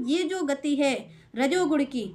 ये जो गति है रजोगुण की,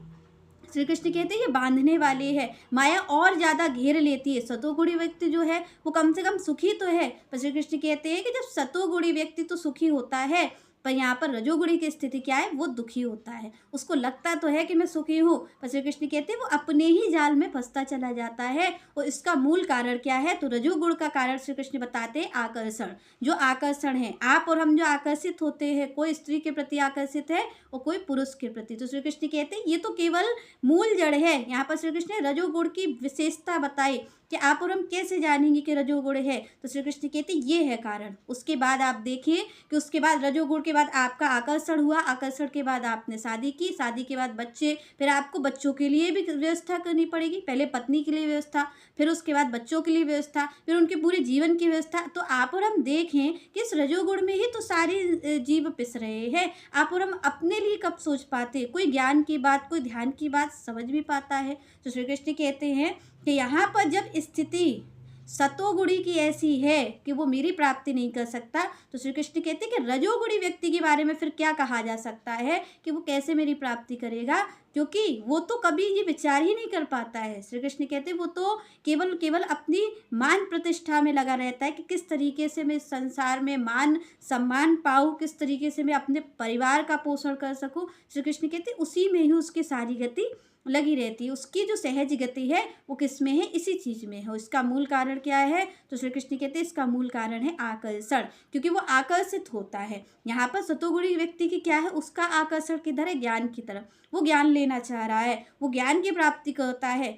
श्री कृष्ण कहते हैं ये बांधने वाली है, माया और ज़्यादा घेर लेती है। सतोगुणी व्यक्ति जो है वो कम से कम सुखी तो है, पर श्री कृष्ण कहते हैं कि जब सतोगुणी व्यक्ति तो सुखी होता है, पर यहाँ पर रजोगुणी की स्थिति क्या है, वो दुखी होता है। उसको लगता तो है कि मैं सुखी हूँ, पर श्री कृष्ण कहते हैं वो अपने ही जाल में फंसता चला जाता है। और इसका मूल कारण क्या है, तो रजोगुण का कारण श्री कृष्ण बताते हैं आकर्षण। जो आकर्षण है, आप और हम जो आकर्षित होते हैं, कोई स्त्री के प्रति आकर्षित है और कोई पुरुष के प्रति, तो श्री कृष्ण कहते हैं ये तो केवल मूल जड़ है। यहाँ पर श्री कृष्ण ने रजोगुण की विशेषता बताई कि आप और हम कैसे जानेंगे कि रजोगुण है, तो श्री कृष्ण कहते हैं ये है कारण। उसके बाद आप देखिए कि उसके बाद रजोगुण के बाद आपका आकर्षण हुआ, आकर्षण के बाद आपने शादी की, शादी के बाद बच्चे, फिर आपको बच्चों के लिए भी व्यवस्था करनी पड़ेगी। पहले पत्नी के लिए व्यवस्था, फिर उसके बाद बच्चों के लिए व्यवस्था, फिर उनके पूरे जीवन की व्यवस्था। तो आप और हम देखें कि इस रजोगुण में ही तो सारे जीव पिस रहे हैं। आप और हम अपने लिए कब सोच पाते, कोई ज्ञान की बात, कोई ध्यान की बात समझ भी पाता है। तो श्री कृष्ण कहते हैं कि यहाँ पर जब स्थिति सतोगुणी की ऐसी है कि वो मेरी प्राप्ति नहीं कर सकता, तो श्री कृष्ण कहते हैं कि रजोगुणी व्यक्ति के बारे में फिर क्या कहा जा सकता है कि वो कैसे मेरी प्राप्ति करेगा, क्योंकि वो तो कभी ये विचार ही नहीं कर पाता है। श्री कृष्ण कहते हैं वो तो केवल केवल अपनी मान प्रतिष्ठा में लगा रहता है कि किस तरीके से मैं इस संसार में मान सम्मान पाऊँ, किस तरीके से मैं अपने परिवार का पोषण कर सकूँ। श्री कृष्ण कहते हैं उसी में ही उसकी सारी गति लगी रहती है। उसकी जो सहज गति है वो किस में है, इसी चीज़ में है। इसका मूल कारण क्या है, तो श्री कृष्ण कहते हैं इसका मूल कारण है आकर्षण, क्योंकि वो आकर्षित होता है। यहाँ पर सतोगुणी व्यक्ति की क्या है, उसका आकर्षण किधर है, ज्ञान की तरफ। वो ज्ञान लेना चाह रहा है, वो ज्ञान की प्राप्ति करता है।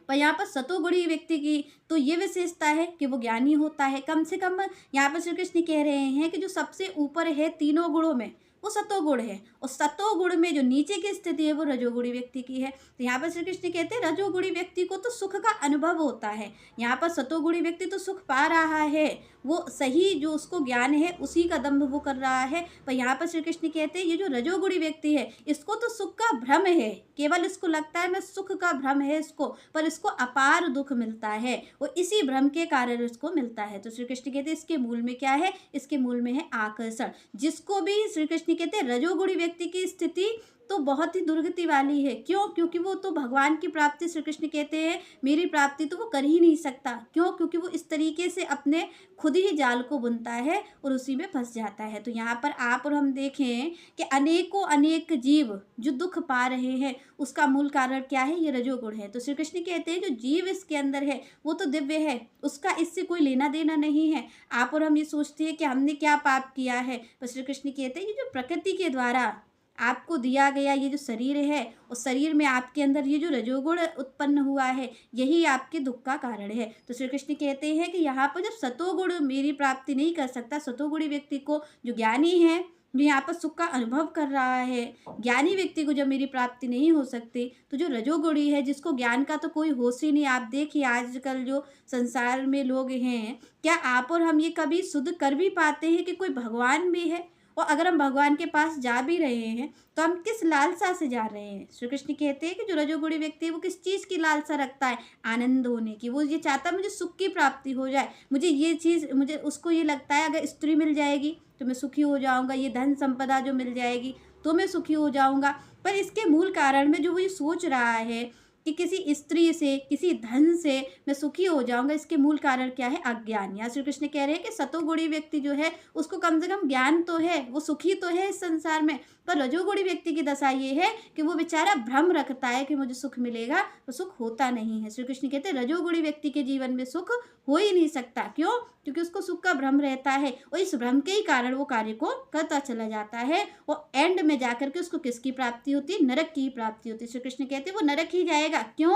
पर यहाँ पर सतोगुणी व्यक्ति की तो ये विशेषता है कि वो ज्ञानी होता है। कम से कम यहाँ पर श्री कृष्ण कह रहे हैं कि जो सबसे ऊपर है तीनों गुणों में, वो सतोगुण है, और सतोगुण में जो नीचे की स्थिति है वो रजोगुणी व्यक्ति की है। तो यहाँ पर श्री कृष्ण कहते हैं रजोगुणी व्यक्ति को तो सुख का अनुभव होता है। यहाँ पर सतोगुणी व्यक्ति तो सुख पा रहा है, वो सही जो उसको ज्ञान है उसी का दम्भ वो कर रहा है। पर यहाँ पर श्री कृष्ण कहते हैं ये जो रजोगुणी व्यक्ति है इसको तो सुख का भ्रम है, केवल इसको लगता है मैं सुख का भ्रम है इसको, पर इसको अपार दुख मिलता है, वो इसी भ्रम के कारण इसको मिलता है। तो श्री कृष्ण कहते हैं इसके मूल में क्या है, इसके मूल में है आकर्षण। जिसको भी श्री कृष्ण कहते हैं रजोगुणी व्यक्ति की स्थिति तो बहुत ही दुर्गति वाली है। क्यों, क्योंकि वो तो भगवान की प्राप्ति, श्री कृष्ण कहते हैं मेरी प्राप्ति तो वो कर ही नहीं सकता। क्यों, क्योंकि वो इस तरीके से अपने खुद ही जाल को बुनता है और उसी में फंस जाता है। तो यहाँ पर आप और हम देखें कि अनेकों अनेक जीव जो दुख पा रहे हैं उसका मूल कारण क्या है, ये रजोगुण है। तो श्री कृष्ण कहते हैं जो जीव इसके अंदर है वो तो दिव्य है, उसका इससे कोई लेना देना नहीं है। आप और हम ये सोचते हैं कि हमने क्या पाप किया है, पर श्री कृष्ण कहते हैं ये जो प्रकृति के द्वारा आपको दिया गया ये जो शरीर है, उस शरीर में आपके अंदर ये जो रजोगुण उत्पन्न हुआ है यही आपके दुख का कारण है। तो श्री कृष्ण कहते हैं कि यहाँ पर जब सतोगुण मेरी प्राप्ति नहीं कर सकता, सतोगुणी व्यक्ति को जो ज्ञानी है जो यहाँ पर सुख का अनुभव कर रहा है, ज्ञानी व्यक्ति को जब मेरी प्राप्ति नहीं हो सकती, तो जो रजोगुणी है जिसको ज्ञान का तो कोई होश ही नहीं। आप देखिए आजकल जो संसार में लोग हैं, क्या आप और हम ये कभी शुद्ध कर भी पाते हैं कि कोई भगवान भी है, और अगर हम भगवान के पास जा भी रहे हैं तो हम किस लालसा से जा रहे हैं। श्री कृष्ण कहते हैं कि जो रजोगुणी व्यक्ति है वो किस चीज़ की लालसा रखता है, आनंद होने की। वो ये चाहता है मुझे सुख की प्राप्ति हो जाए, मुझे ये चीज़, मुझे उसको ये लगता है अगर स्त्री मिल जाएगी तो मैं सुखी हो जाऊंगा, ये धन संपदा जो मिल जाएगी तो मैं सुखी हो जाऊंगा। पर इसके मूल कारण में जो वो ये सोच रहा है कि किसी स्त्री से, किसी धन से मैं सुखी हो जाऊंगा, इसके मूल कारण क्या है, अज्ञान। यहाँ श्री कृष्ण कह रहे हैं कि सतोगुणी व्यक्ति जो है उसको कम से कम ज्ञान तो है, वो सुखी तो है इस संसार में। पर रजोगुणी व्यक्ति की दशा ये है कि वो बेचारा भ्रम रखता है कि मुझे सुख मिलेगा, तो सुख होता नहीं है। श्री कृष्ण कहते हैं रजोगुणी व्यक्ति के जीवन में सुख हो ही नहीं सकता। क्यों, क्योंकि उसको सुख का भ्रम रहता है, और इस भ्रम के ही कारण वो कार्य को करता चला जाता है, और एंड में जाकर के उसको किसकी प्राप्ति होती है, नरक की प्राप्ति होती है। श्री कृष्ण कहते हैं वो नरक ही जाएगा। क्यों,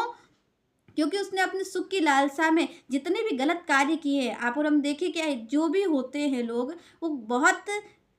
क्योंकि उसने अपने सुख की लालसा में जितने भी गलत कार्य किए हैं। आप और हम देखिए क्या है, जो भी होते हैं लोग वो बहुत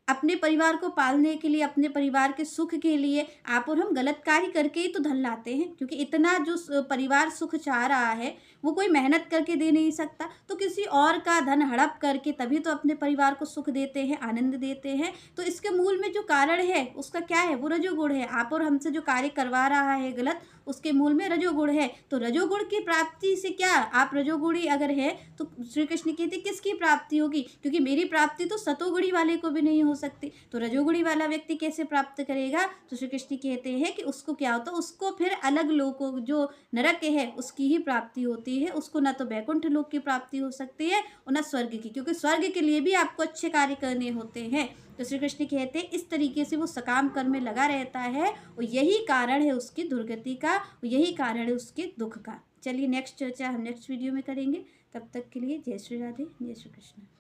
अपने परिवार को पालने के लिए, अपने परिवार के सुख के लिए आप और हम गलत कार्य करके ही तो धन लाते हैं, क्योंकि इतना जो परिवार सुख चाह रहा है वो कोई मेहनत करके दे नहीं सकता, तो किसी और का धन हड़प करके तभी तो अपने परिवार को सुख देते हैं, आनंद देते हैं। तो इसके मूल में जो कारण है उसका क्या है? वो रजोगुण है। आप और हमसे जो कार्य करवा रहा है गलत, उसके मूल में रजोगुण है। तो रजोगुण की प्राप्ति से क्या, आप रजोगुणी अगर है तो श्री कृष्ण कहते किसकी प्राप्ति होगी? क्योंकि मेरी प्राप्ति तो सतोगुणी वाले को भी नहीं हो सकती, तो रजोगुणी वाला व्यक्ति कैसे प्राप्त करेगा? तो श्री कृष्ण कहते हैं कि उसको क्या होता है, उसको फिर अलग लोकों, जो नरक है उसकी ही प्राप्ति होती है। उसको ना तो वैकुंठ लोक की प्राप्ति हो सकती है और ना स्वर्ग की, क्योंकि स्वर्ग के लिए भी आपको अच्छे कार्य करने होते हैं। तो श्री कृष्ण कहते हैं इस तरीके से वो सकाम कर्म में लगा रहता है और यही कारण है उसकी दुर्गति का, और यही कारण है उसके दुख का। चलिए नेक्स्ट चर्चा हम नेक्स्ट वीडियो में करेंगे। तब तक के लिए जय श्री राधे, जय श्री कृष्ण।